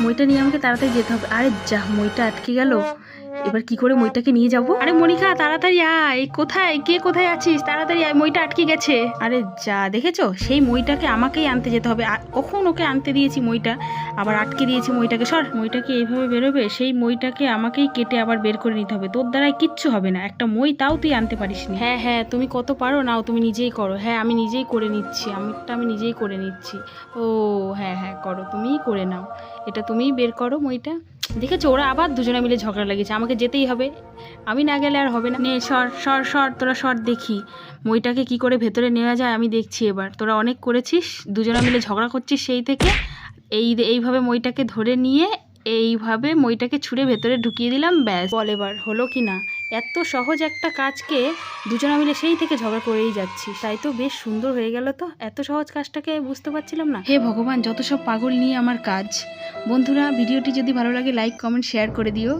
মইটা নিয়ে আমাকে তাড়াতাড়ি যেতে হবে। আরে যা, মইটা আটকে গেল, এবার কি করে মইটাকে নিয়ে যাব? আরে মনিকা তাড়াতাড়ি আয়, কোথায় কে, কোথায় আছিস? তাড়াতাড়ি আয়, মইটা আটকে গেছে। আরে যা, দেখেছো সেই মইটাকে আমাকেই আনতে যেতে হবে। কখন ওকে আনতে দিয়েছি মইটা, আবার আটকে দিয়েছি মইটাকে। সর, মইটাকে এইভাবে বেরোবে, সেই মইটাকে আমাকেই কেটে আবার বের করে নিতে হবে। তোর দ্বারাই কিচ্ছু হবে না, একটা মই তাও তুই আনতে পারিস না। হ্যাঁ হ্যাঁ, তুমি কত পারো, নাও তুমি নিজেই করো। হ্যাঁ আমি নিজেই করে নিচ্ছি, আমি নিজেই করে নিচ্ছি। ও হ্যাঁ হ্যাঁ, করো, তুমিই করে নাও, এটা তুমিই বের করো মইটা। দেখেছো, ওরা আবার দুজনে মিলে ঝগড়া লেগেছে, আমাকে যেতেই হবে, আমি না গেলে আর হবে না। নে সর সর সর, তোরা সর দেখি মইটাকে কি করে ভেতরে নেওয়া যায়, আমি দেখছি এবার। তোরা অনেক করেছিস, দুজনে মিলে ঝগড়া করছিস সেই থেকে। এইভাবে মইটাকে ধরে নিয়ে এইভাবে মইটাকে ছুঁড়ে ভেতরে ঢুকিয়ে দিলাম, ব্যাস। বল এবার হলো কি না? এত সহজ একটা কাজকে দুজনে মিলে সেই থেকে ঝগড়া করেই যাচ্ছি, তাই তো বেশ সুন্দর হয়ে গেল। তো এত সহজ কাজটাকে বুঝতে পারছিলাম না। হে ভগবান, যত সব পাগল নিয়ে আমার কাজ। বন্ধুরা, ভিডিওটি যদি ভালো লাগে লাইক কমেন্ট শেয়ার করে দিও।